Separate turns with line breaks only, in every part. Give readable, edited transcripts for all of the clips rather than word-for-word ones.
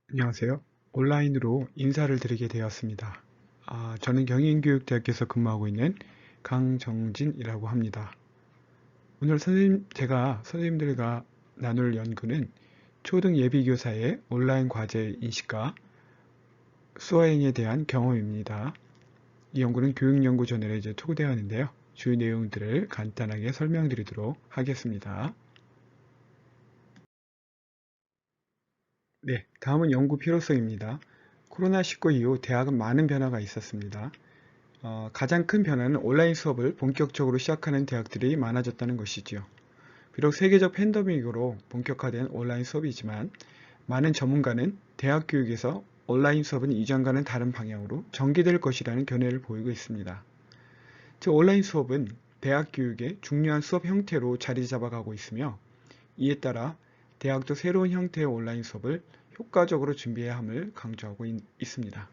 안녕하세요. 온라인으로 인사를 드리게 되었습니다. 저는 경인교육대학교에서 근무하고 있는 강정진이라고 합니다. 오늘 제가 선생님들과 나눌 연구는 초등 예비교사의 온라인 과제 인식과 수어행에 대한 경험입니다. 이 연구는 교육연구저널에 투고되었는데요. 주요 내용들을 간단하게 설명드리도록 하겠습니다. 네, 다음은 연구 필요성입니다. 코로나19 이후 대학은 많은 변화가 있었습니다. 가장 큰 변화는 온라인 수업을 본격적으로 시작하는 대학들이 많아졌다는 것이지요. 비록 세계적 팬데믹으로 본격화된 온라인 수업이지만 많은 전문가는 대학 교육에서 온라인 수업은 이전과는 다른 방향으로 전개될 것이라는 견해를 보이고 있습니다. 즉 온라인 수업은 대학 교육의 중요한 수업 형태로 자리 잡아가고 있으며 이에 따라 대학도 새로운 형태의 온라인 수업을 효과적으로 준비해야 함을 강조하고 있습니다.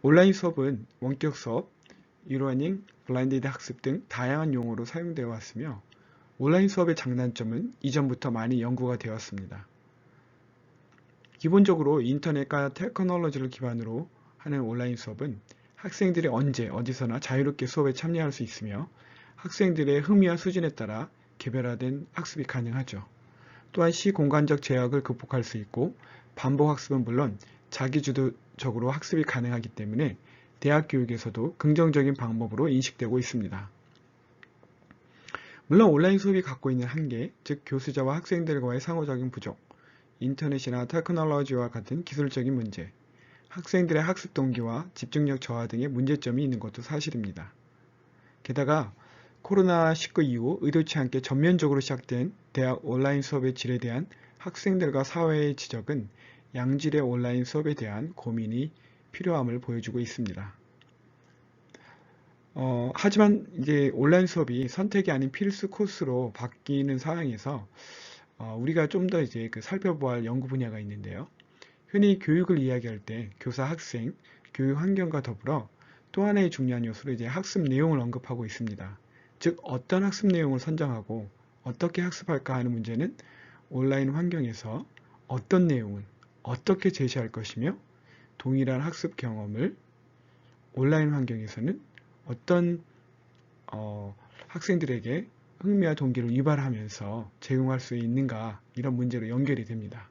온라인 수업은 원격 수업, 이러닝, 블라인디드 학습 등 다양한 용어로 사용되어 왔으며 온라인 수업의 장단점은 이전부터 많이 연구가 되었습니다. 기본적으로 인터넷과 테크놀로지를 기반으로 하는 온라인 수업은 학생들이 언제 어디서나 자유롭게 수업에 참여할 수 있으며 학생들의 흥미와 수준에 따라 개별화된 학습이 가능하죠. 또한 시공간적 제약을 극복할 수 있고 반복 학습은 물론 자기주도적으로 학습이 가능하기 때문에 대학 교육에서도 긍정적인 방법으로 인식되고 있습니다. 물론 온라인 수업이 갖고 있는 한계, 즉 교수자와 학생들과의 상호작용 부족, 인터넷이나 테크놀로지와 같은 기술적인 문제, 학생들의 학습 동기와 집중력 저하 등의 문제점이 있는 것도 사실입니다. 게다가 코로나19 이후 의도치 않게 전면적으로 시작된 대학 온라인 수업의 질에 대한 학생들과 사회의 지적은 양질의 온라인 수업에 대한 고민이 필요함을 보여주고 있습니다. 하지만 이제 온라인 수업이 선택이 아닌 필수 코스로 바뀌는 상황에서 우리가 좀 더 이제 살펴보아야 할 연구 분야가 있는데요. 흔히 교육을 이야기할 때 교사, 학생, 교육 환경과 더불어 또 하나의 중요한 요소로 이제 학습 내용을 언급하고 있습니다. 즉 어떤 학습 내용을 선정하고 어떻게 학습할까 하는 문제는 온라인 환경에서 어떤 내용을 어떻게 제시할 것이며 동일한 학습 경험을 온라인 환경에서는 어떤 학생들에게 흥미와 동기를 유발하면서 제공할 수 있는가 이런 문제로 연결이 됩니다.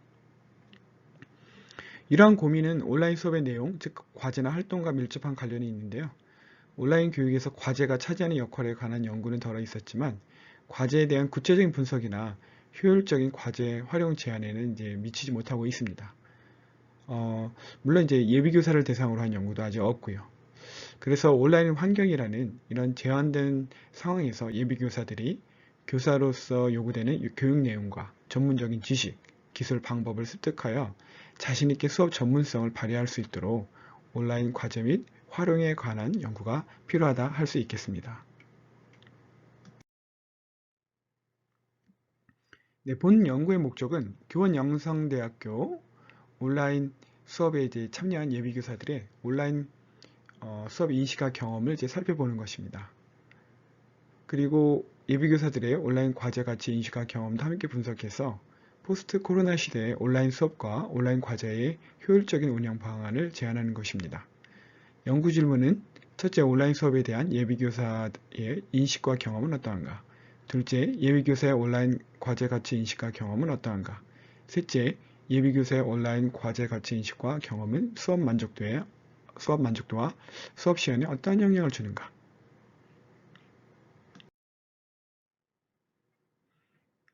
이러한 고민은 온라인 수업의 내용, 즉 과제나 활동과 밀접한 관련이 있는데요. 온라인 교육에서 과제가 차지하는 역할에 관한 연구는 덜어 있었지만 과제에 대한 구체적인 분석이나 효율적인 과제 활용 제한에는 이제 미치지 못하고 있습니다. 물론 이제 예비교사를 대상으로 한 연구도 아직 없고요. 그래서 온라인 환경이라는 이런 제한된 상황에서 예비교사들이 교사로서 요구되는 교육 내용과 전문적인 지식, 기술 방법을 습득하여 자신있게 수업 전문성을 발휘할 수 있도록 온라인 과제 및 활용에 관한 연구가 필요하다 할 수 있겠습니다. 네, 본 연구의 목적은 교원영성대학교 온라인 수업에 이제 참여한 예비교사들의 온라인 수업 인식과 경험을 이제 살펴보는 것입니다. 그리고 예비교사들의 온라인 과제 가치 인식과 경험도 함께 분석해서 포스트 코로나 시대의 온라인 수업과 온라인 과제의 효율적인 운영 방안을 제안하는 것입니다. 연구 질문은 첫째, 온라인 수업에 대한 예비교사의 인식과 경험은 어떠한가? 둘째, 예비교사의 온라인 과제 가치 인식과 경험은 어떠한가? 셋째, 예비교사의 온라인 과제 가치 인식과 경험은 수업 만족도와 수업 시간에 어떠한 영향을 주는가?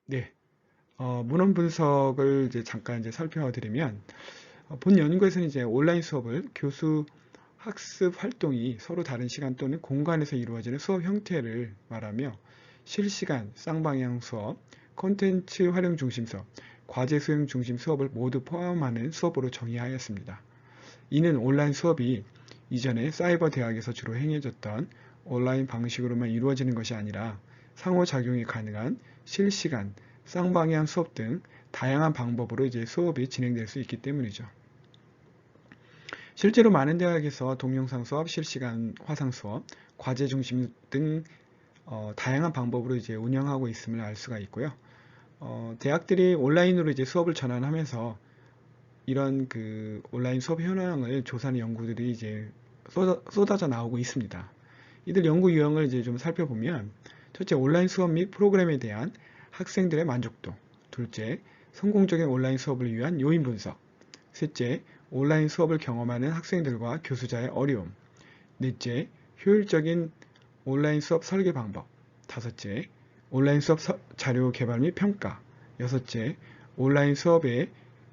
네, 문헌 분석을 이제 잠깐 이제 살펴드리면 본 연구에서는 이제 온라인 수업을 교수 학습 활동이 서로 다른 시간 또는 공간에서 이루어지는 수업 형태를 말하며 실시간, 쌍방향 수업, 콘텐츠 활용 중심 수업, 과제 수행 중심 수업을 모두 포함하는 수업으로 정의하였습니다. 이는 온라인 수업이 이전에 사이버 대학에서 주로 행해졌던 온라인 방식으로만 이루어지는 것이 아니라 상호작용이 가능한 실시간, 쌍방향 수업 등 다양한 방법으로 이제 수업이 진행될 수 있기 때문이죠. 실제로 많은 대학에서 동영상 수업, 실시간 화상 수업, 과제 중심 등 다양한 방법으로 이제 운영하고 있음을 알 수가 있고요. 대학들이 온라인으로 이제 수업을 전환하면서 이런 그 온라인 수업 현황을 조사하는 연구들이 이제 쏟아져 나오고 있습니다. 이들 연구 유형을 이제 좀 살펴보면, 첫째, 온라인 수업 및 프로그램에 대한 학생들의 만족도. 둘째, 성공적인 온라인 수업을 위한 요인 분석. 셋째, 온라인 수업을 경험하는 학생들과 교수자의 어려움. 넷째, 효율적인 온라인 수업 설계 방법. 다섯째, 온라인 수업 자료 개발 및 평가. 여섯째, 온라인 수업의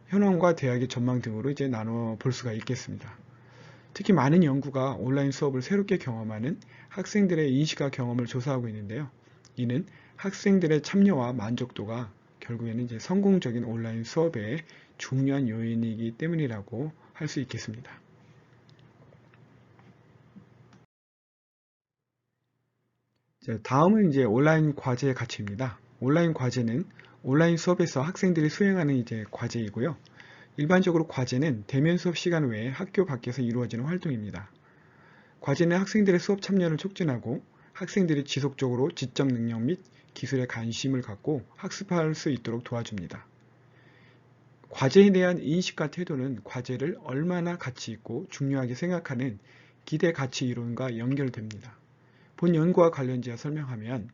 현황과 대학의 전망 등으로 이제 나눠 볼 수가 있겠습니다. 특히 많은 연구가 온라인 수업을 새롭게 경험하는 학생들의 인식과 경험을 조사하고 있는데요. 이는 학생들의 참여와 만족도가 결국에는 이제 성공적인 온라인 수업의 중요한 요인이기 때문이라고 할 수 있겠습니다. 자, 다음은 이제 온라인 과제의 가치입니다. 온라인 과제는 온라인 수업에서 학생들이 수행하는 이제 과제이고요. 일반적으로 과제는 대면 수업 시간 외에 학교 밖에서 이루어지는 활동입니다. 과제는 학생들의 수업 참여를 촉진하고 학생들이 지속적으로 지적 능력 및 기술에 관심을 갖고 학습할 수 있도록 도와줍니다. 과제에 대한 인식과 태도는 과제를 얼마나 가치 있고 중요하게 생각하는 기대 가치 이론과 연결됩니다. 본 연구와 관련지어 설명하면,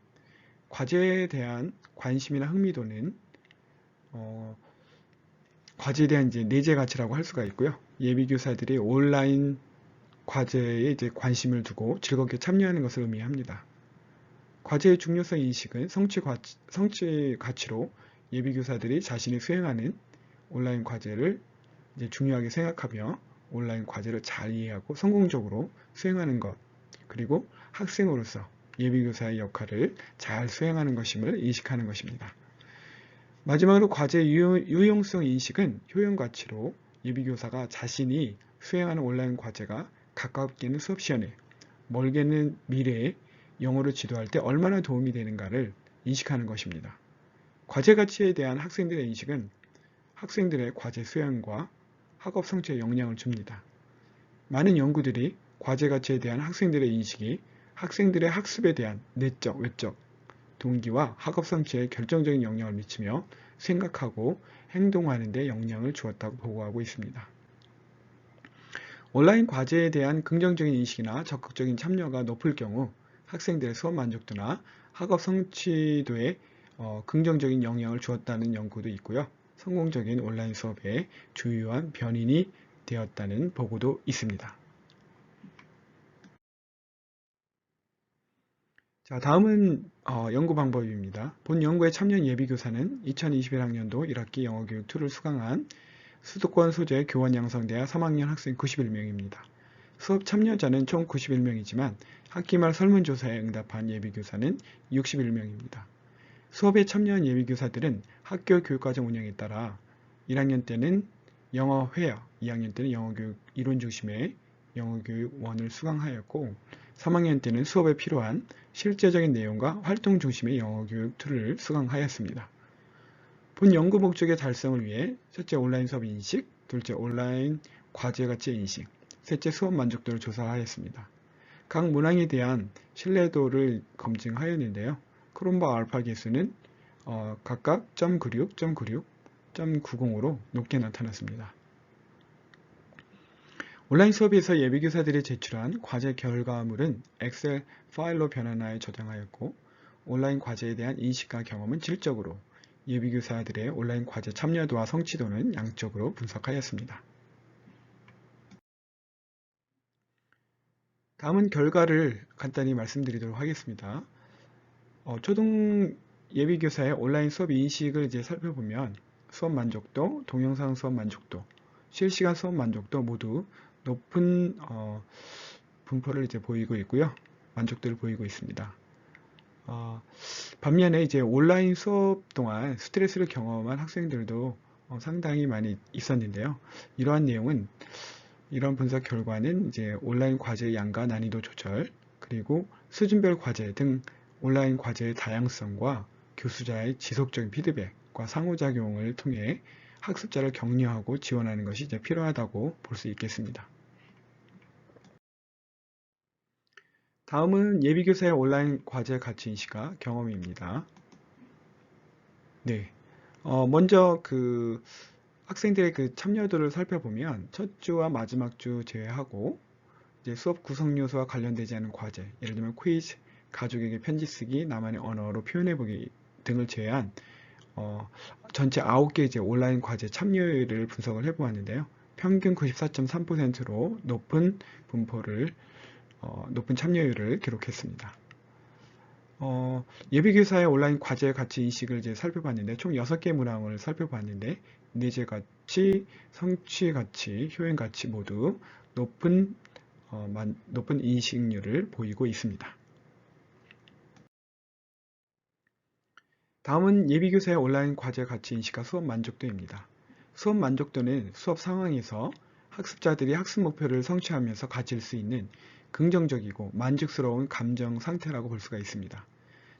과제에 대한 관심이나 흥미도는 과제에 대한 이제 내재 가치라고 할 수가 있고요. 예비교사들이 온라인 과제에 이제 관심을 두고 즐겁게 참여하는 것을 의미합니다. 과제의 중요성 인식은 성취 가치로 예비교사들이 자신이 수행하는 온라인 과제를 이제 중요하게 생각하며 온라인 과제를 잘 이해하고 성공적으로 수행하는 것, 그리고 학생으로서 예비교사의 역할을 잘 수행하는 것임을 인식하는 것입니다. 마지막으로 과제의 유용성 인식은 효용 가치로 예비교사가 자신이 수행하는 온라인 과제가 가깝게는 수업 시간에, 멀게는 미래에 영어를 지도할 때 얼마나 도움이 되는가를 인식하는 것입니다. 과제 가치에 대한 학생들의 인식은 학생들의 과제 수행과 학업 성취에 영향을 줍니다. 많은 연구들이 과제 가치에 대한 학생들의 인식이 학생들의 학습에 대한 내적, 외적 동기와 학업 성취에 결정적인 영향을 미치며 생각하고 행동하는 데 영향을 주었다고 보고하고 있습니다. 온라인 과제에 대한 긍정적인 인식이나 적극적인 참여가 높을 경우 학생들의 수업 만족도나 학업 성취도에 긍정적인 영향을 주었다는 연구도 있고요. 성공적인 온라인 수업의 주요한 변인이 되었다는 보고도 있습니다. 자, 다음은 연구 방법입니다. 본 연구에 참여한 예비교사는 2021학년도 1학기 영어교육 2를 수강한 수도권 소재 교원양성대학 3학년 학생 91명입니다. 수업 참여자는 총 91명이지만 학기 말 설문조사에 응답한 예비교사는 61명입니다. 수업에 참여한 예비교사들은 학교 교육과정 운영에 따라 1학년 때는 영어 회화, 2학년 때는 영어교육 이론 중심의 영어교육 1을 수강하였고, 3학년 때는 수업에 필요한 실제적인 내용과 활동 중심의 영어교육 2를 수강하였습니다. 본 연구 목적의 달성을 위해 첫째 온라인 수업 인식, 둘째 온라인 과제 가치 인식, 셋째 수업 만족도를 조사하였습니다. 각 문항에 대한 신뢰도를 검증하였는데요. 크롬바 알파 계수는 각각 0.96, 0.96, 0.90으로 높게 나타났습니다. 온라인 수업에서 예비교사들이 제출한 과제 결과물은 엑셀 파일로 변환하여 저장하였고, 온라인 과제에 대한 인식과 경험은 질적으로, 예비교사들의 온라인 과제 참여도와 성취도는 양적으로 분석하였습니다. 다음은 결과를 간단히 말씀드리도록 하겠습니다. 초등 예비교사의 온라인 수업 인식을 이제 살펴보면 수업 만족도, 동영상 수업 만족도, 실시간 수업 만족도 모두 높은 분포를 이제 보이고 있고요. 만족도를 보이고 있습니다. 반면에 이제 온라인 수업 동안 스트레스를 경험한 학생들도 상당히 많이 있었는데요. 이러한 분석 결과는 이제 온라인 과제의 양과 난이도 조절, 그리고 수준별 과제 등 온라인 과제의 다양성과 교수자의 지속적인 피드백과 상호작용을 통해 학습자를 격려하고 지원하는 것이 이제 필요하다고 볼 수 있겠습니다. 다음은 예비교사의 온라인 과제 가치 인식과 경험입니다. 네. 먼저 학생들의 그 참여도를 살펴보면 첫 주와 마지막 주 제외하고 이제 수업 구성 요소와 관련되지 않은 과제, 예를 들면 퀴즈, 가족에게 편지 쓰기, 나만의 언어로 표현해보기 등을 제외한 전체 9개 이제 온라인 과제 참여율을 분석을 해보았는데요. 평균 94.3%로 높은 높은 참여율을 기록했습니다. 예비교사의 온라인 과제 가치 인식을 이제 살펴봤는데, 총 6개 문항을 살펴봤는데, 내재 가치, 성취 가치, 효용 가치 모두 높은 인식률을 보이고 있습니다. 다음은 예비교사의 온라인 과제 가치 인식과 수업 만족도입니다. 수업 만족도는 수업 상황에서 학습자들이 학습 목표를 성취하면서 가질 수 있는 긍정적이고 만족스러운 감정 상태라고 볼 수가 있습니다.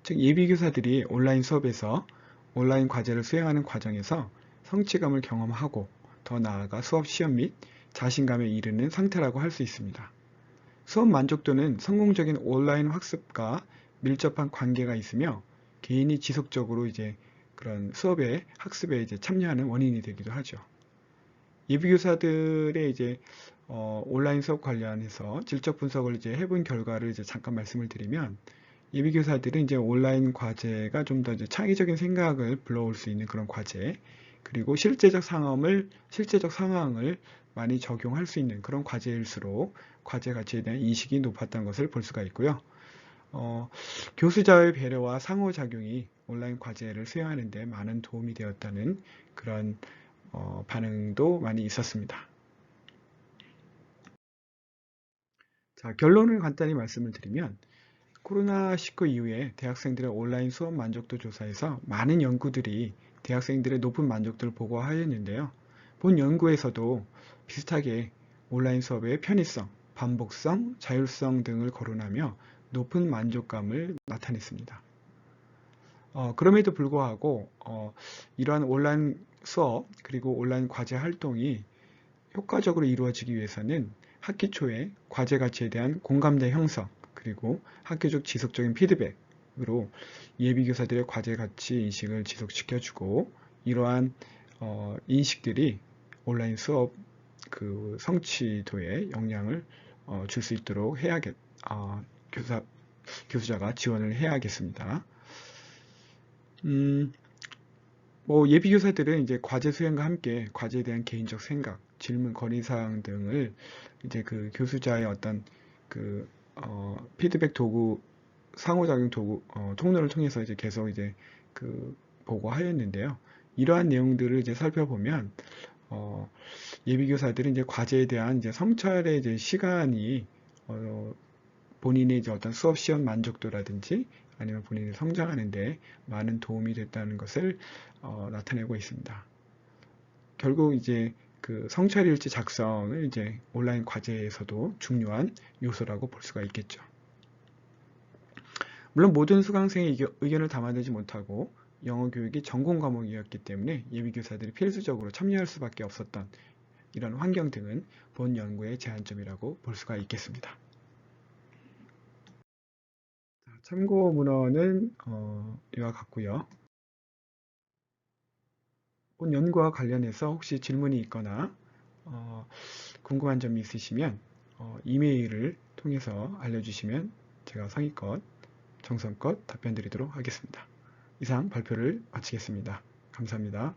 즉, 예비교사들이 온라인 수업에서 온라인 과제를 수행하는 과정에서 성취감을 경험하고 더 나아가 수업 시험 및 자신감에 이르는 상태라고 할 수 있습니다. 수업 만족도는 성공적인 온라인 학습과 밀접한 관계가 있으며 개인이 지속적으로 이제 그런 학습에 이제 참여하는 원인이 되기도 하죠. 예비교사들의 이제 온라인 수업 관련해서 질적 분석을 이제 해본 결과를 이제 잠깐 말씀을 드리면, 예비교사들은 이제 온라인 과제가 좀 더 이제 창의적인 생각을 불러올 수 있는 그런 과제, 그리고 실제적 상황을 많이 적용할 수 있는 그런 과제일수록 과제 가치에 대한 인식이 높았던 것을 볼 수가 있고요. 교수자의 배려와 상호작용이 온라인 과제를 수행하는 데 많은 도움이 되었다는 그런 반응도 많이 있었습니다. 자, 결론을 간단히 말씀을 드리면, 코로나19 이후에 대학생들의 온라인 수업 만족도 조사에서 많은 연구들이 대학생들의 높은 만족도를 보고하였는데요. 본 연구에서도 비슷하게 온라인 수업의 편의성, 반복성, 자율성 등을 거론하며 높은 만족감을 나타냈습니다. 그럼에도 불구하고 이러한 온라인 수업 그리고 온라인 과제 활동이 효과적으로 이루어지기 위해서는 학기 초에 과제 가치에 대한 공감대 형성, 그리고 학교적 지속적인 피드백으로 예비교사들의 과제 가치 인식을 지속시켜주고, 이러한 인식들이 온라인 수업 그 성취도에 영향을 줄 수 있도록 교수자가 지원을 해야겠습니다. 예비교사들은 이제 과제 수행과 함께 과제에 대한 개인적 생각, 질문, 건의사항 등을 이제 그 교수자의 어떤 피드백 도구, 상호작용 도구, 통로를 통해서 이제 계속 이제 보고하였는데요. 이러한 내용들을 이제 살펴보면, 예비교사들은 이제 과제에 대한 이제 성찰의 이제 시간이, 본인의 이제 어떤 수업 시험 만족도라든지 아니면 본인이 성장하는데 많은 도움이 됐다는 것을 나타내고 있습니다. 결국 이제 그 성찰일지 작성을 이제 온라인 과제에서도 중요한 요소라고 볼 수가 있겠죠. 물론 모든 수강생의 의견을 담아내지 못하고 영어 교육이 전공 과목이었기 때문에 예비교사들이 필수적으로 참여할 수밖에 없었던 이런 환경 등은 본 연구의 제한점이라고 볼 수가 있겠습니다. 참고 문헌은 이와 같고요. 본 연구와 관련해서 혹시 질문이 있거나 궁금한 점이 있으시면 이메일을 통해서 알려주시면 제가 성의껏 정성껏 답변 드리도록 하겠습니다. 이상 발표를 마치겠습니다. 감사합니다.